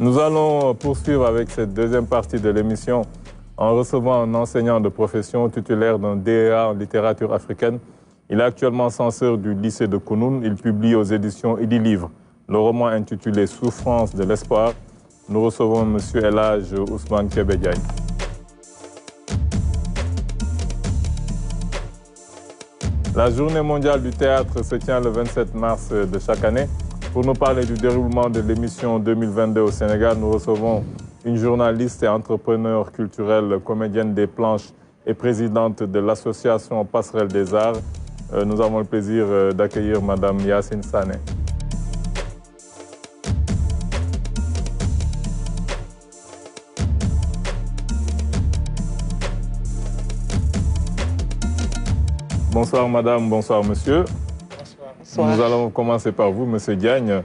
Nous allons poursuivre avec cette deuxième partie de l'émission en recevant un enseignant de profession titulaire d'un DEA en littérature africaine. Il est actuellement censeur du lycée de Kounoune. Il publie aux éditions Idilivre le roman intitulé Souffrance de l'espoir. Nous recevons M. Elhadj Ousmane Kébé Diagne. La journée mondiale du théâtre se tient le 27 mars de chaque année. Pour nous parler du déroulement de l'émission 2022 au Sénégal, nous recevons une journaliste et entrepreneur culturelle, comédienne des planches et présidente de l'association Passerelle des Arts. Nous avons le plaisir d'accueillir Mme Yacine Sané. Bonsoir madame, bonsoir monsieur. Bonsoir. Nous allons commencer par vous, monsieur Diagne.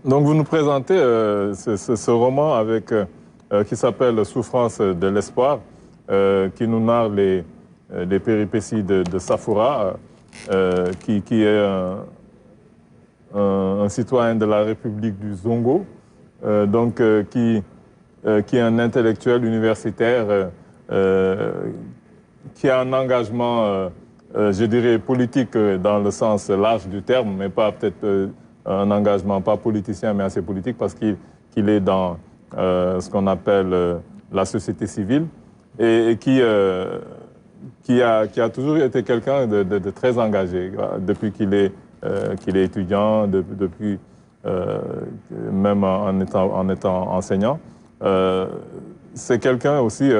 Donc vous nous présentez ce roman avec, qui s'appelle Souffrance de l'espoir, qui nous narre les péripéties de Safoura, qui est un citoyen de la République du Zongo, qui est un intellectuel universitaire, qui a un engagement je dirais politique dans le sens large du terme, mais pas peut-être un engagement pas politicien, mais assez politique, parce qu'il est dans ce qu'on appelle la société civile, et qui a toujours été quelqu'un de très engagé, depuis qu'il est étudiant, depuis même en étant enseignant. C'est quelqu'un aussi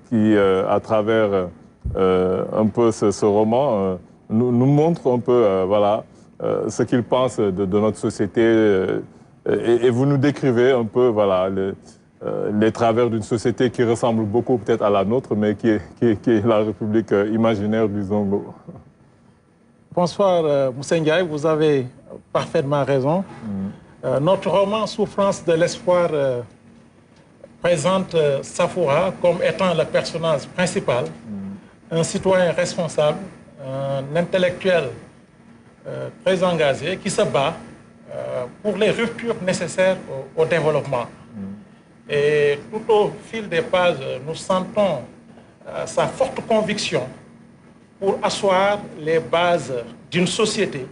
qui, à travers un peu ce roman, nous montre un peu ce qu'il pense de notre société, et vous nous décrivez un peu les travers d'une société qui ressemble beaucoup peut-être à la nôtre, mais qui est la République imaginaire du Zongo. Bonsoir Moussa Ndiaye, vous avez parfaitement raison. Notre roman Souffrance de l'espoir présente Safoura comme étant le personnage principal, un citoyen responsable, un intellectuel très engagé qui se bat pour les ruptures nécessaires au développement. Et tout au fil des pages, nous sentons sa forte conviction pour asseoir les bases d'une société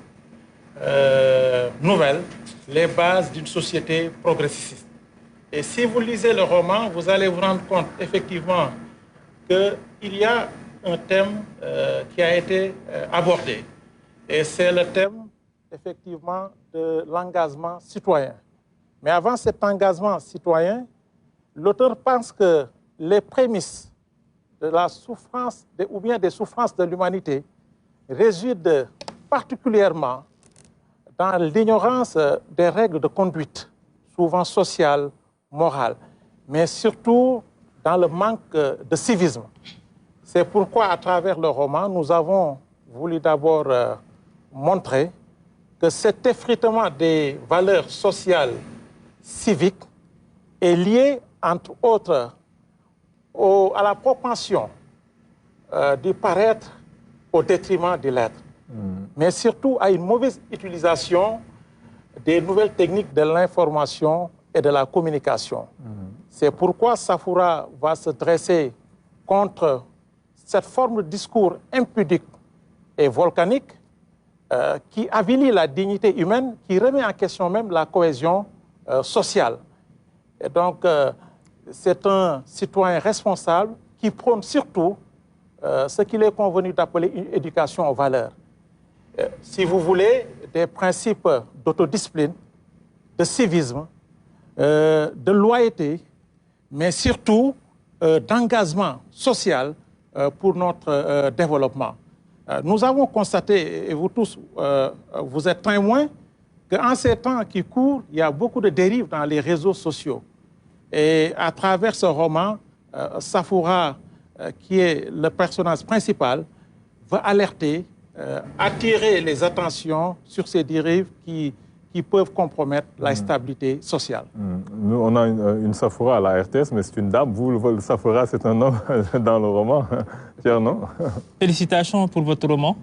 nouvelle, les bases d'une société progressiste. Et si vous lisez le roman, vous allez vous rendre compte effectivement qu'il y a un thème qui a été abordé. Et c'est le thème, effectivement, de l'engagement citoyen. Mais avant cet engagement citoyen, l'auteur pense que les prémices de la souffrance, ou bien des souffrances de l'humanité, résident particulièrement dans l'ignorance des règles de conduite, souvent sociales, morales, mais surtout dans le manque de civisme. C'est pourquoi, à travers le roman, nous avons voulu d'abord montrer que cet effritement des valeurs sociales, civiques, est lié, entre autres, à la propension du paraître au détriment de l'être, mais surtout à une mauvaise utilisation des nouvelles techniques de l'information et de la communication. C'est pourquoi Safoura va se dresser contre cette forme de discours impudique et volcanique qui avilit la dignité humaine, qui remet en question même la cohésion sociale. Et donc, c'est un citoyen responsable qui prône surtout ce qu'il est convenu d'appeler une éducation aux valeurs. Si vous voulez, des principes d'autodiscipline, de civisme, de loyauté, mais surtout d'engagement social pour notre développement. Nous avons constaté, et vous tous, vous êtes témoins, qu'en ces temps qui courent, il y a beaucoup de dérives dans les réseaux sociaux. Et à travers ce roman, Safoura, qui est le personnage principal, va alerter, attirer les attentions sur ces dérives qui peuvent compromettre la stabilité sociale. Nous, on a une Safoura à la RTS, mais c'est une dame. Vous, le Safoura, c'est un homme dans le roman. Pierre, non? Félicitations pour votre roman.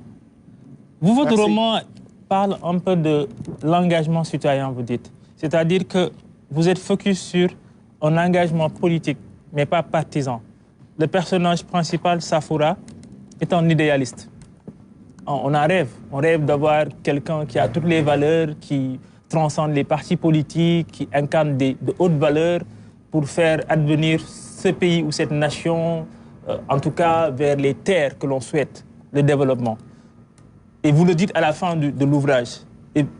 Votre roman parle un peu de l'engagement citoyen, vous dites. C'est-à-dire que vous êtes focus sur un engagement politique, mais pas partisan. Le personnage principal, Safoura, est un idéaliste. On rêve d'avoir quelqu'un qui a toutes les valeurs, qui transcende les partis politiques, qui incarne de hautes valeurs pour faire advenir ce pays ou cette nation, en tout cas vers les terres que l'on souhaite, le développement. Et vous le dites à la fin de l'ouvrage.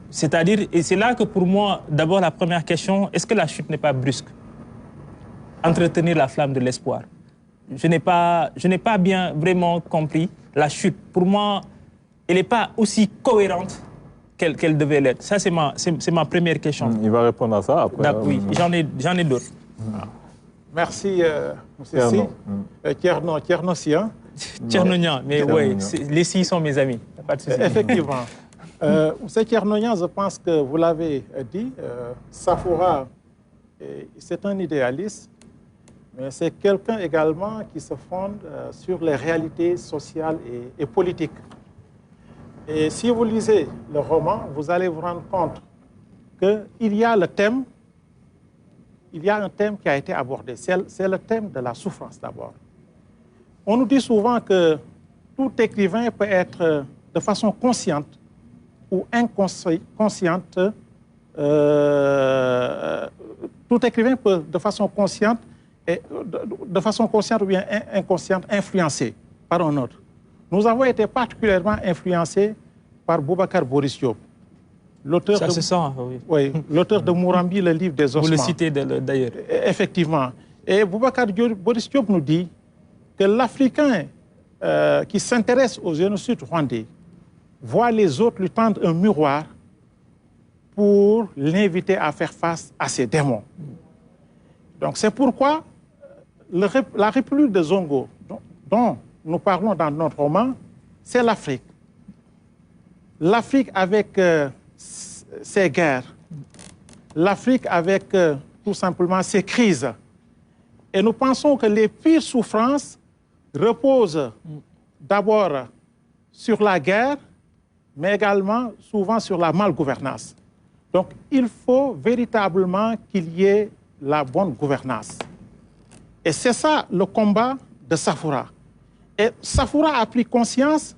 C'est-à-dire, et c'est là que pour moi, d'abord la première question, est-ce que la chute n'est pas brusque? Entretenir la flamme de l'espoir. Je n'ai pas bien vraiment compris la chute. Pour moi, elle n'est pas aussi cohérente qu'elle devait l'être. Ça, c'est ma première question. Il va répondre à ça après. Oui, j'en ai d'autres. Merci, M. Tierno Sia. Tchernonian, mais oui, les six sont mes amis. Pas de souci. Effectivement. M. Tchernonian, je pense que vous l'avez dit, Safoura, c'est un idéaliste, mais c'est quelqu'un également qui se fonde sur les réalités sociales et politiques. Et si vous lisez le roman, vous allez vous rendre compte qu'il y a un thème qui a été abordé. C'est le thème de la souffrance d'abord. On nous dit souvent que tout écrivain peut être de façon consciente ou inconsciente, tout écrivain peut de façon consciente ou bien inconsciente influencé par un autre. Nous avons été particulièrement influencés par Boubacar Boris Diop, l'auteur de Mourambi, le livre des ossements. Vous le citez d'ailleurs. Effectivement. Et Boubacar Boris Diop nous dit que l'Africain qui s'intéresse au génocide rwandais voit les autres lui tendre un miroir pour l'inviter à faire face à ses démons. Donc c'est pourquoi la République de Zongo, dont nous parlons dans notre roman, c'est l'Afrique. L'Afrique avec ses guerres, l'Afrique avec tout simplement ses crises. Et nous pensons que les pires souffrances reposent d'abord sur la guerre, mais également souvent sur la malgouvernance. Donc il faut véritablement qu'il y ait la bonne gouvernance. Et c'est ça le combat de Safoura. Et Safoura a pris conscience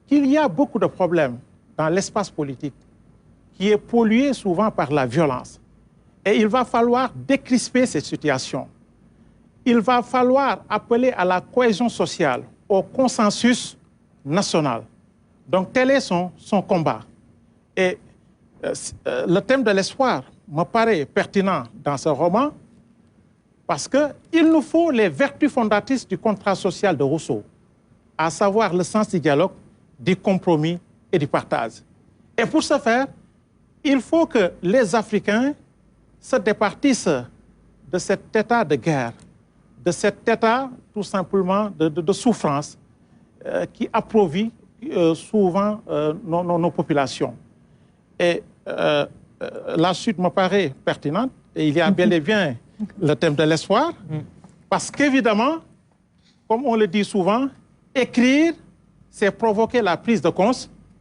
qu'il y a beaucoup de problèmes dans l'espace politique qui est pollué souvent par la violence. Et il va falloir décrisper cette situation. Il va falloir appeler à la cohésion sociale, au consensus national. Donc tel est son combat. Et le thème de l'espoir me paraît pertinent dans ce roman parce qu'il nous faut les vertus fondatrices du contrat social de Rousseau, à savoir le sens du dialogue, du compromis et du partage. Et pour ce faire, il faut que les Africains se départissent de cet état de guerre, de cet état tout simplement de souffrance qui appauvrit souvent nos populations. Et la suite me paraît pertinente, et il y a bel et bien le thème de l'espoir, parce qu'évidemment, comme on le dit souvent, écrire, c'est provoquer la prise de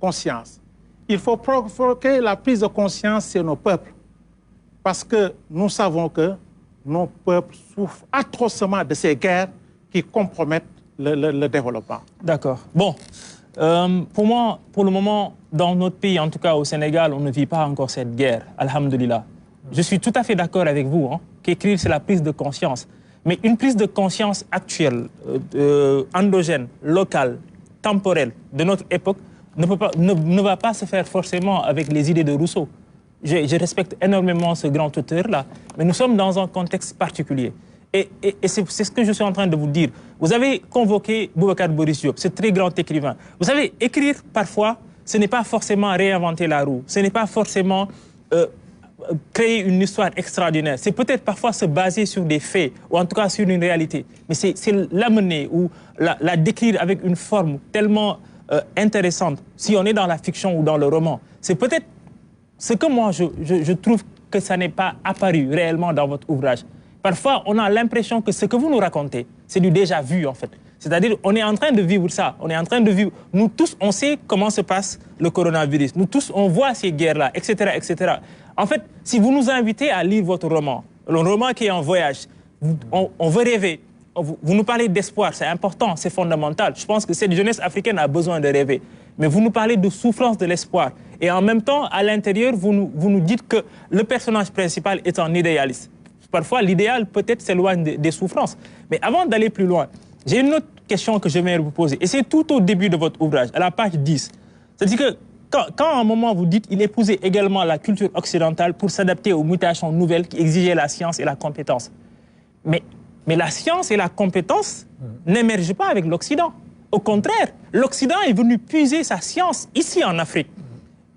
conscience. Il faut provoquer la prise de conscience chez nos peuples, parce que nous savons que nos peuples souffrent atrocement de ces guerres qui compromettent le développement. D'accord. Bon, pour moi, pour le moment, dans notre pays, en tout cas au Sénégal, on ne vit pas encore cette guerre, alhamdoulilah. Je suis tout à fait d'accord avec vous, qu'écrire, c'est la prise de conscience. Mais une prise de conscience actuelle, endogène, locale, temporelle, de notre époque, ne va pas se faire forcément avec les idées de Rousseau. Je respecte énormément ce grand auteur-là, mais nous sommes dans un contexte particulier. Et c'est ce que je suis en train de vous dire. Vous avez convoqué Boubacar Boris Diop, ce très grand écrivain. Vous savez, écrire, parfois, ce n'est pas forcément réinventer la roue. Ce n'est pas forcément créer une histoire extraordinaire. C'est peut-être parfois se baser sur des faits, ou en tout cas sur une réalité. Mais c'est l'amener ou la décrire avec une forme tellement intéressante, si on est dans la fiction ou dans le roman. C'est peut-être ce que moi, je trouve que ça n'est pas apparu réellement dans votre ouvrage. Parfois, on a l'impression que ce que vous nous racontez, c'est du déjà vu, en fait. C'est-à-dire, on est en train de vivre ça. On est en train de vivre. Nous tous, on sait comment se passe le coronavirus. Nous tous, on voit ces guerres-là, etc., etc. En fait, si vous nous invitez à lire votre roman, le roman qui est en voyage, on veut rêver. Vous nous parlez d'espoir, c'est important, c'est fondamental. Je pense que cette jeunesse africaine a besoin de rêver. Mais vous nous parlez de souffrance de l'espoir. Et en même temps, à l'intérieur, vous nous dites que le personnage principal est un idéaliste. Parfois, l'idéal peut-être s'éloigne des souffrances. Mais avant d'aller plus loin, j'ai une autre question que je vais vous poser. Et c'est tout au début de votre ouvrage, à la page 10. C'est-à-dire que quand à un moment vous dites qu'il épousait également la culture occidentale pour s'adapter aux mutations nouvelles qui exigeaient la science et la compétence. Mais la science et la compétence n'émergent pas avec l'Occident. Au contraire, l'Occident est venu puiser sa science ici en Afrique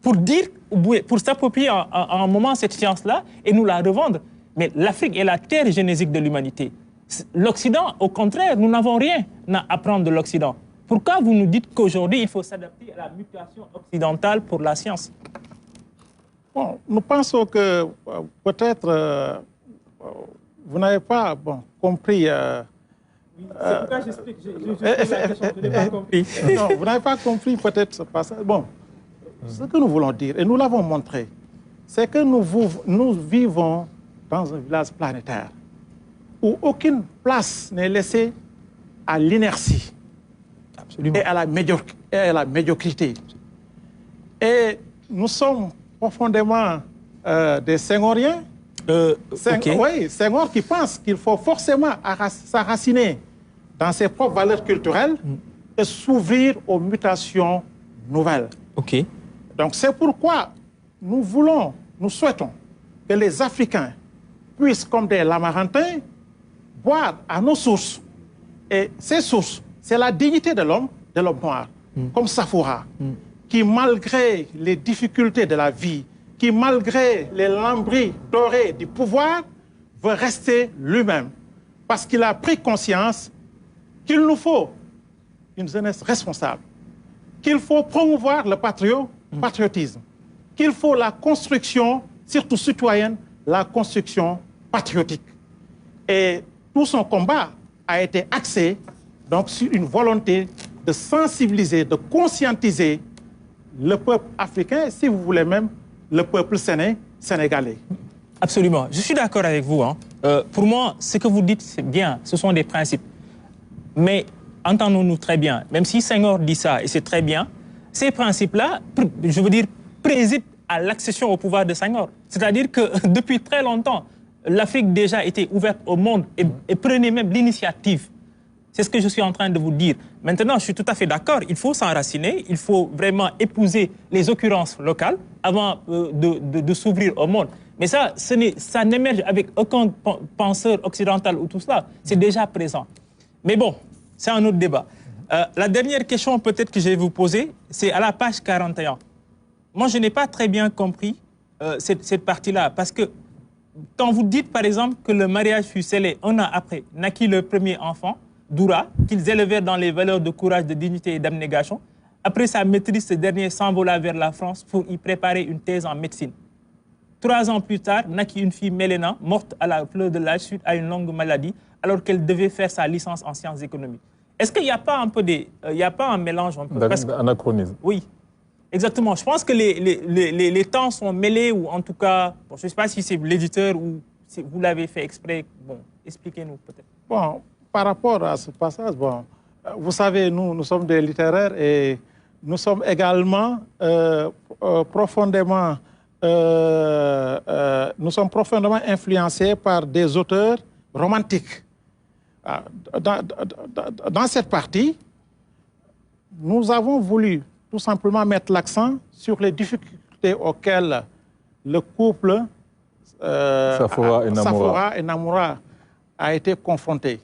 pour s'approprier à un moment cette science-là et nous la revendre. Mais l'Afrique est la terre génésique de l'humanité. L'Occident, au contraire, nous n'avons rien à apprendre de l'Occident. Pourquoi vous nous dites qu'aujourd'hui, il faut s'adapter à la mutation occidentale pour la science? Bon, nous pensons que peut-être vous n'avez pas compris. C'est pourquoi j'explique. Je n'ai pas compris. Non, vous n'avez pas compris peut-être ce passage. Bon, ce que nous voulons dire, et nous l'avons montré, c'est que nous vivons dans un village planétaire où aucune place n'est laissée à l'inertie et à la médiocrité. Et nous sommes profondément des Senghoriens. Oui, Senghor qui pense qu'il faut forcément s'enraciner dans ses propres valeurs culturelles et s'ouvrir aux mutations nouvelles. Donc c'est pourquoi nous souhaitons que les Africains puissent, comme des Lamarantins, boire à nos sources. Et ces sources, c'est la dignité de l'homme noir, comme Safoura, qui malgré les difficultés de la vie, qui malgré les lambris dorés du pouvoir, veut rester lui-même. Parce qu'il a pris conscience qu'il nous faut une jeunesse responsable, qu'il faut promouvoir le patriotisme, qu'il faut la construction, surtout citoyenne, la construction patriotique. Et tout son combat a été axé donc, sur une volonté de sensibiliser, de conscientiser le peuple africain, si vous voulez même, le peuple sénégalais. Absolument. Je suis d'accord avec vous. Pour moi, ce que vous dites, c'est bien. Ce sont des principes. Mais entendons-nous très bien. Même si Senghor dit ça, et c'est très bien, ces principes-là, je veux dire, président à l'accession au pouvoir de Senghor. C'est-à-dire que depuis très longtemps, l'Afrique déjà était ouverte au monde et prenait même l'initiative. C'est ce que je suis en train de vous dire. Maintenant, je suis tout à fait d'accord, il faut s'enraciner, il faut vraiment épouser les occurrences locales avant de s'ouvrir au monde. Mais ça n'émerge avec aucun penseur occidental ou tout cela. C'est déjà présent. Mais bon, c'est un autre débat. La dernière question peut-être que je vais vous poser, c'est à la page 41. Moi, je n'ai pas très bien compris cette partie-là, parce que quand vous dites, par exemple, que le mariage fut scellé un an après, naquit le premier enfant, Doura, qu'ils élevèrent dans les valeurs de courage, de dignité et d'abnégation, après sa maîtrise, ce dernier s'envola vers la France pour y préparer une thèse en médecine. 3 ans plus tard, naquit une fille, Mélena, morte à la fleur de l'âge suite à une longue maladie, alors qu'elle devait faire sa licence en sciences économiques. Est-ce qu'il n'y a pas un peu il y a pas un mélange un peu Anachronisme. Oui, exactement. Je pense que les temps sont mêlés, ou en tout cas, bon, je ne sais pas si c'est l'éditeur ou si vous l'avez fait exprès. Bon, expliquez-nous peut-être. Bon, par rapport à ce passage, bon, vous savez, nous sommes des littéraires et nous sommes également profondément influencés par des auteurs romantiques. Dans cette partie, nous avons voulu tout simplement mettre l'accent sur les difficultés auxquelles le couple Safoura et Namoura a été confronté.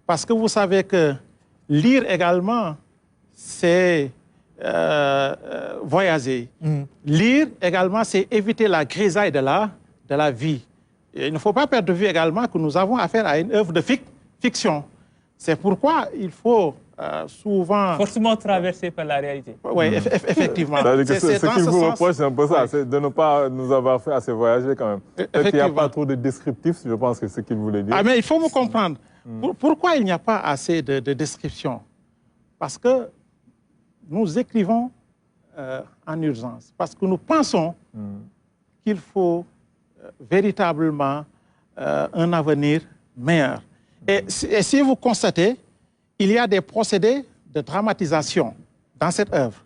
Parce que vous savez que lire également, c'est voyager. Lire également, c'est éviter la grisaille de la vie. Et il ne faut pas perdre de vue également que nous avons affaire à une œuvre de fiction. C'est pourquoi il faut souvent... Forcément traversé par la réalité. Oui, effectivement. Ce qu'il vous reproche, c'est un peu ça, c'est de ne pas nous avoir fait assez voyager quand même. Peut-être qu'il n'y a pas trop de descriptifs, je pense que c'est ce qu'il voulait dire. Ah, mais il faut me comprendre. Pourquoi il n'y a pas assez de description? Parce que nous écrivons en urgence, parce que nous pensons qu'il faut véritablement un avenir meilleur. Et si vous constatez, il y a des procédés de dramatisation dans cette œuvre,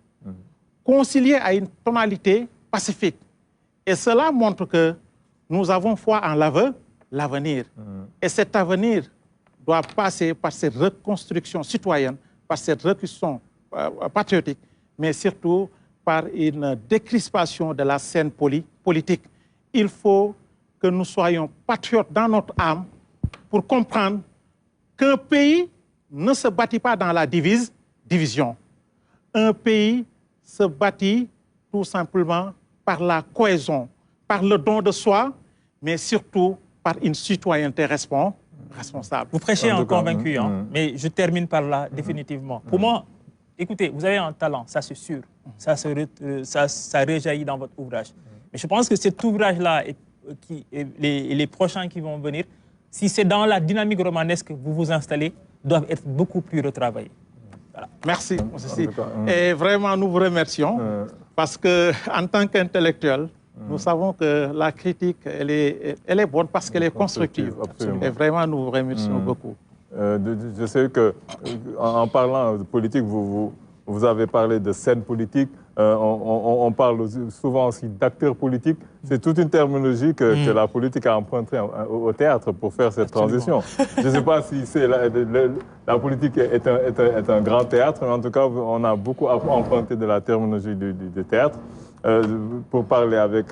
conciliés à une tonalité pacifique. Et cela montre que nous avons foi en l'avenir. Et cet avenir doit passer par cette reconstruction citoyenne, par cette reconstruction patriotique, mais surtout par une décrispation de la scène politique. Il faut que nous soyons patriotes dans notre âme pour comprendre qu'un pays ne se bâtit pas dans la division. Un pays se bâtit tout simplement par la cohésion, par le don de soi, mais surtout par une citoyenneté responsable. Vous prêchez un convaincu, mais je termine par là définitivement. Pour moi, écoutez, vous avez un talent, ça c'est sûr. Ça réjaillit dans votre ouvrage. Mais je pense que cet ouvrage-là et les prochains qui vont venir, si c'est dans la dynamique romanesque que vous vous installez, doivent être beaucoup plus retravaillés. Voilà. Merci. Et vraiment, nous vous remercions parce qu'en tant qu'intellectuel, nous savons que la critique, elle est bonne parce qu'elle est constructive. Absolument. Et vraiment, nous vous remercions beaucoup. Je sais qu'en parlant de politique, vous avez parlé de scène politique. On parle souvent aussi d'acteurs politiques. C'est toute une terminologie que la politique a empruntée au théâtre pour faire cette transition. Je ne sais pas si la politique est un grand théâtre, mais en tout cas, on a beaucoup emprunté de la terminologie du théâtre. Pour parler avec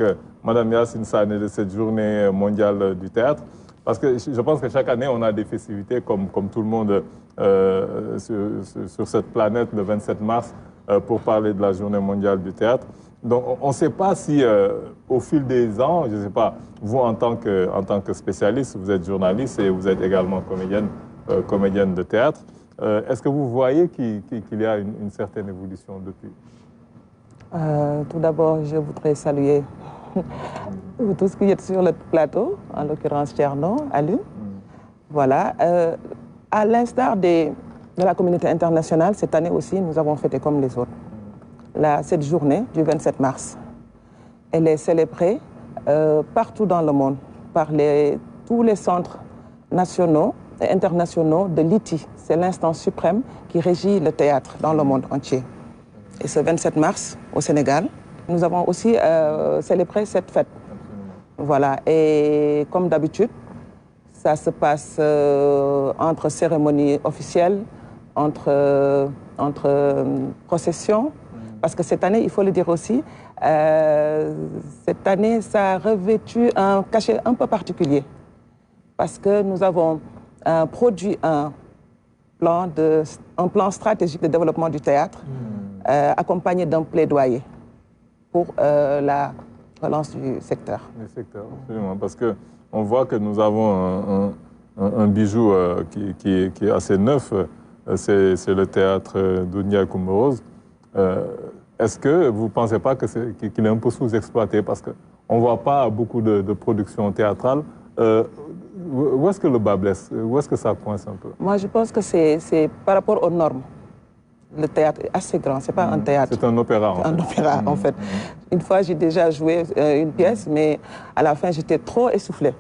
Mme Yacine Sané de cette journée mondiale du théâtre. Parce que je pense que chaque année, on a des festivités comme tout le monde sur cette planète le 27 mars pour parler de la journée mondiale du théâtre. Donc, on ne sait pas si, au fil des ans, je ne sais pas, vous, en tant que spécialiste, vous êtes journaliste et vous êtes également comédienne de théâtre, est-ce que vous voyez qu'il y a une certaine évolution depuis? Tout d'abord, je voudrais saluer tous qui êtes sur le plateau, en l'occurrence Tcherno, Alu. Voilà. À l'instar de la communauté internationale, cette année aussi, nous avons fêté comme les autres. Cette journée du 27 mars, elle est célébrée partout dans le monde par tous les centres nationaux et internationaux de l'ITI. C'est l'instance suprême qui régit le théâtre dans le monde entier. Et ce 27 mars, au Sénégal, nous avons aussi célébré cette fête. Voilà. Et comme d'habitude, ça se passe entre cérémonies officielles, entre processions. Parce que cette année, il faut le dire aussi, cette année, ça a revêtu un cachet un peu particulier. Parce que nous avons produit un plan stratégique de développement du théâtre, accompagné d'un plaidoyer pour la relance du secteur. Le secteur, absolument. Parce qu'on voit que nous avons un bijou qui est assez neuf, c'est le théâtre Dounia Coumorose. Est-ce que vous ne pensez pas qu'il est un peu sous-exploité? Parce qu'on ne voit pas beaucoup de productions théâtrales. Où est-ce que le bas blesse? Où est-ce que ça coince un peu? Moi, je pense que c'est par rapport aux normes. Le théâtre est assez grand, ce n'est pas un théâtre. C'est un opéra, en fait. Un opéra, en fait. Une fois, j'ai déjà joué une pièce, mais à la fin, j'étais trop essoufflée.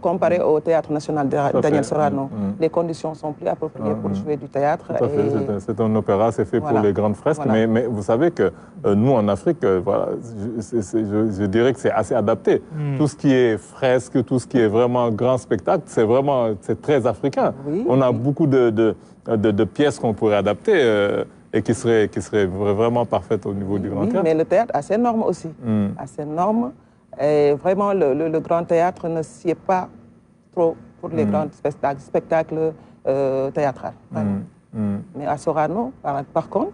Comparé au Théâtre National de Daniel Sorano. Les conditions sont plus appropriées pour jouer du théâtre. Tout à fait. C'est un opéra, c'est fait pour les grandes fresques. Voilà. Mais vous savez que nous, en Afrique, voilà, je dirais que c'est assez adapté. Tout ce qui est fresque, tout ce qui est vraiment grand spectacle, c'est très africain. Oui, on a beaucoup de pièces qu'on pourrait adapter et qui seraient vraiment parfaites au niveau du grand théâtre. Mais le théâtre a ses normes aussi. A ses normes. Et vraiment, le grand théâtre ne s'y est pas trop pour les grands spectacles théâtraux. Mais à Sorano, par contre,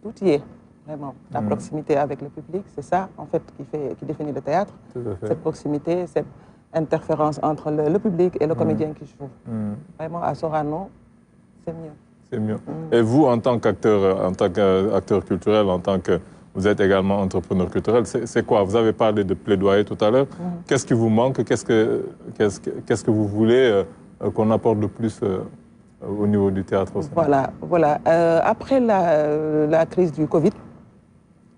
tout y est. Vraiment. La proximité avec le public, c'est ça, en fait, qui définit le théâtre. Cette proximité, cette interférence entre le public et le comédien qui joue. Vraiment, à Sorano, c'est mieux. C'est mieux. Et vous, en tant qu'acteur culturel, vous êtes également entrepreneur culturel, c'est quoi? Vous avez parlé de plaidoyer tout à l'heure. Qu'est-ce qui vous manque? Qu'est-ce que vous voulez qu'on apporte de plus au niveau du théâtre au Sénégal? Voilà. Après la crise du Covid,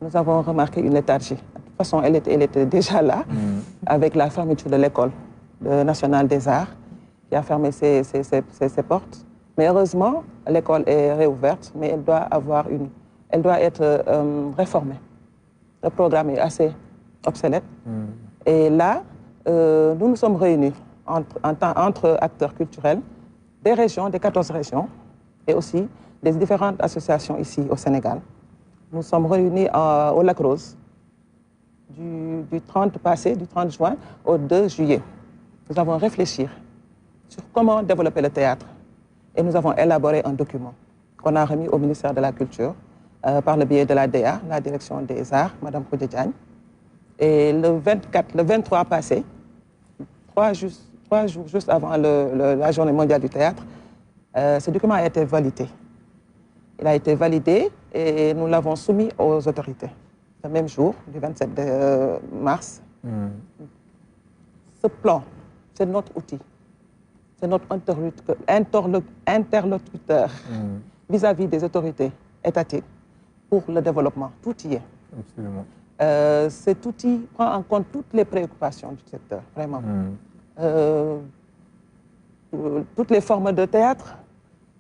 nous avons remarqué une léthargie. De toute façon, elle était déjà là, avec la fermeture de l'école nationale des arts, qui a fermé ses portes. Mais heureusement, l'école est réouverte, mais elle doit être réformée. Le programme est assez obsolète. Et là, nous nous sommes réunis entre acteurs culturels des régions, des 14 régions, et aussi des différentes associations ici au Sénégal. Nous sommes réunis au Lac Rose du 30 juin au 2 juillet. Nous avons réfléchi sur comment développer le théâtre. Et nous avons élaboré un document qu'on a remis au ministère de la Culture par le biais de la DA, la Direction des Arts, Mme Khoudia Diagne. Et le 23 passé, 3 jours juste avant la Journée mondiale du théâtre, ce document a été validé. Il a été validé et nous l'avons soumis aux autorités. Le même jour, du 27 mars. Ce plan, c'est notre outil. C'est notre interlocuteur vis-à-vis des autorités étatiques pour le développement. Tout y est. Absolument. Cet outil prend en compte toutes les préoccupations du secteur, vraiment. Toutes les formes de théâtre,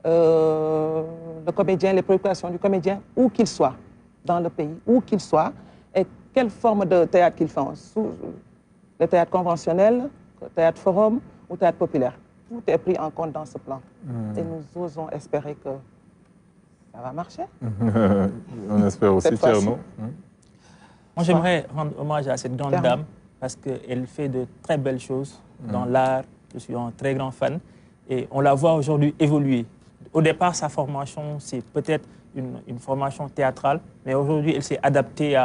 le comédien, les préoccupations du comédien, où qu'il soit dans le pays, où qu'il soit, et quelle forme de théâtre qu'il fait. Le théâtre conventionnel, le théâtre forum ou le théâtre populaire. Tout est pris en compte dans ce plan. Et nous osons espérer que ça va marcher. On espère aussi, Thierno. Moi, j'aimerais rendre hommage à cette grande dame parce qu'elle fait de très belles choses dans l'art. Je suis un très grand fan. Et on la voit aujourd'hui évoluer. Au départ, sa formation, c'est peut-être une formation théâtrale, mais aujourd'hui, elle s'est adaptée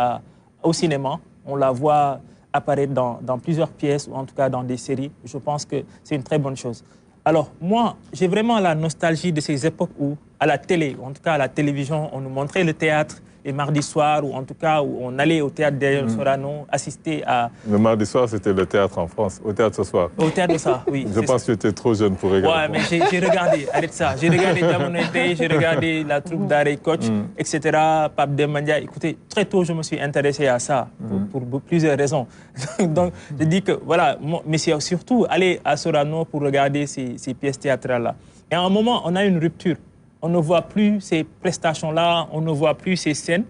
au cinéma. On la voit apparaître dans plusieurs pièces, ou en tout cas dans des séries. Je pense que c'est une très bonne chose. Alors, moi, j'ai vraiment la nostalgie de ces époques où, à la télé, en tout cas à la télévision, on nous montrait le théâtre les mardis soirs, ou en tout cas où on allait au théâtre derrière Sorano, assister à... Le mardi soir, c'était le théâtre en France, au théâtre ce soir. Au théâtre de ça, oui. Je pense que tu étais trop jeune pour regarder. Ouais, mais j'ai regardé, arrête ça. J'ai regardé Diamonété, j'ai regardé la troupe d'Arey Coach, etc. Pape Dembandia. Écoutez, très tôt, je me suis intéressé à ça, pour plusieurs raisons. Donc, je dis que, voilà, mais c'est surtout aller à Sorano pour regarder ces pièces théâtrales-là. Et à un moment, on a une rupture. On ne voit plus ces prestations-là, on ne voit plus ces scènes.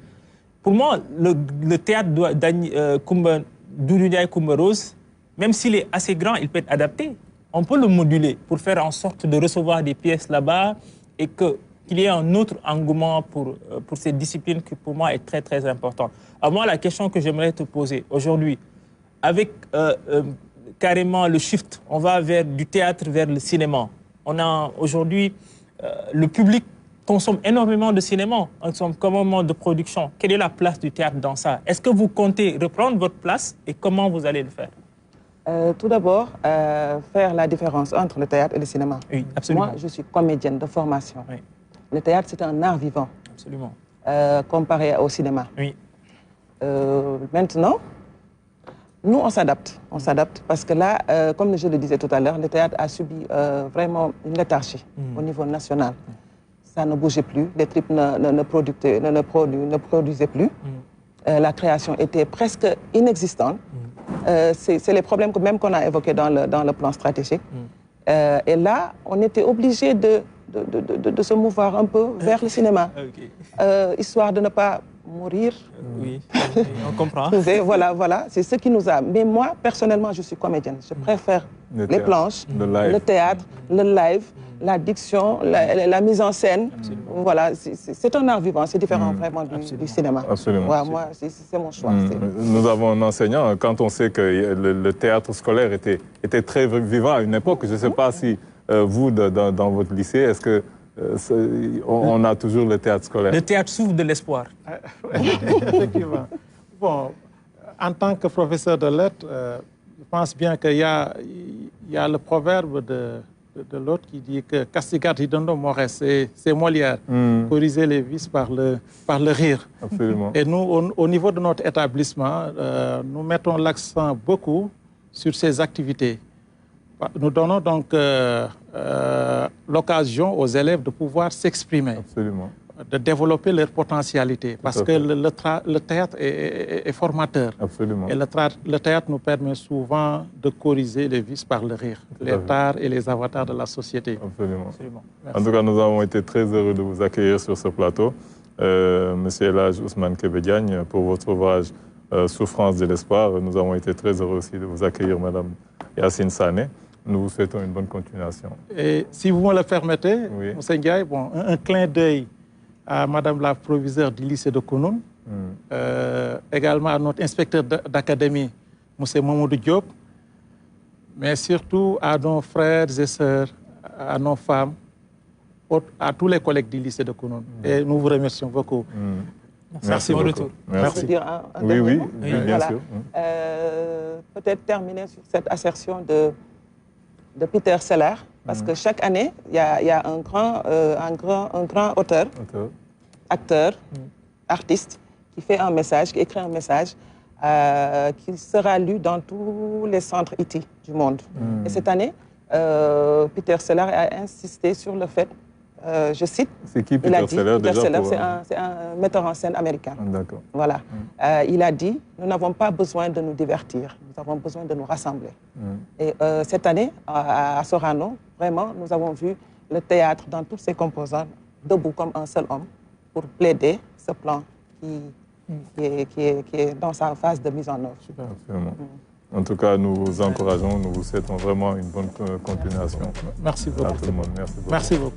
Pour moi, le théâtre d'Ouroudiaï Koumba Rose, même s'il est assez grand, il peut être adapté. On peut le moduler pour faire en sorte de recevoir des pièces là-bas et qu'il y ait un autre engouement pour cette discipline qui, pour moi, est très, très importante. Alors moi, la question que j'aimerais te poser aujourd'hui, avec carrément le shift, on va du théâtre vers le cinéma. On a aujourd'hui... le public consomme énormément de cinéma, on consomme énormément de production. Quelle est la place du théâtre dans ça? Est-ce que vous comptez reprendre votre place et comment vous allez le faire? Tout d'abord, faire la différence entre le théâtre et le cinéma. Oui, absolument. Moi, je suis comédienne de formation. Oui. Le théâtre, c'est un art vivant. Absolument. Comparé au cinéma. Oui. Maintenant, nous, on s'adapte. On s'adapte parce que là, comme je le disais tout à l'heure, le théâtre a subi vraiment une léthargie au niveau national. Ça ne bougeait plus, les tripes ne produisaient plus. La création était presque inexistante. C'est les problèmes même qu'on a évoqués dans le plan stratégique. Et là, on était obligé de se mouvoir un peu vers le cinéma, histoire de ne pas mourir. Oui, on comprend. Voilà, c'est ce qui nous a... Mais moi, personnellement, je suis comédienne. Je préfère les planches, le théâtre, le live, la diction, la mise en scène. Absolument. Voilà, c'est un art vivant, c'est différent vraiment du cinéma. Absolument. Ouais, moi, c'est mon choix. Nous avons un enseignant, quand on sait que le théâtre scolaire était très vivant à une époque, je ne sais pas si vous, dans votre lycée, est-ce que on a toujours le théâtre scolaire? Le théâtre souffre de l'espoir. Effectivement. Bon, en tant que professeur de lettres, je pense bien qu'il y a le proverbe de l'autre qui dit que Castigat Hidondo Mores, c'est Molière, corriger les vices par le rire. Absolument. Et nous, au niveau de notre établissement, nous mettons l'accent beaucoup sur ces activités. Nous donnons donc l'occasion aux élèves de pouvoir s'exprimer. Absolument. De développer leur potentialité, parce que le théâtre est formateur. Absolument. Et le théâtre nous permet souvent de corriger les vices par le rire, les tares et les avatars de la société. Absolument. En tout cas, nous avons été très heureux de vous accueillir sur ce plateau. Monsieur El Hadj Ousmane Kébé Diagne, pour votre ouvrage Souffrance de l'espoir. Nous avons été très heureux aussi de vous accueillir, Madame Yacine Sané. Nous vous souhaitons une bonne continuation. Et si vous me le permettez, Monsieur Ndiaye, un clin d'œil à Madame la proviseure du lycée de Kounoune, également à notre inspecteur d'académie, M. Mamoudou Diop, mais surtout à nos frères et sœurs, à nos femmes, à tous les collègues du lycée de Kounoune. Et nous vous remercions beaucoup. Merci beaucoup. Merci. Oui, bien sûr. Peut-être terminer sur cette assertion de Peter Seller, parce que chaque année, il y a un grand auteur, acteur, artiste, qui fait un message, qui écrit un message qui sera lu dans tous les centres IT du monde. Et cette année, Peter Seller a insisté sur le fait, je cite, c'est qui Peter Seller Peter Seller, c'est un metteur en scène américain. D'accord. Voilà. Il a dit, nous n'avons pas besoin de nous divertir, nous avons besoin de nous rassembler. Et cette année, à Sorano, vraiment, nous avons vu le théâtre dans toutes ses composantes, debout comme un seul homme, pour plaider ce plan qui est dans sa phase de mise en œuvre. Absolument. En tout cas, nous vous encourageons, nous vous souhaitons vraiment une bonne continuation. Merci beaucoup. À tout le monde. Merci beaucoup. Merci beaucoup.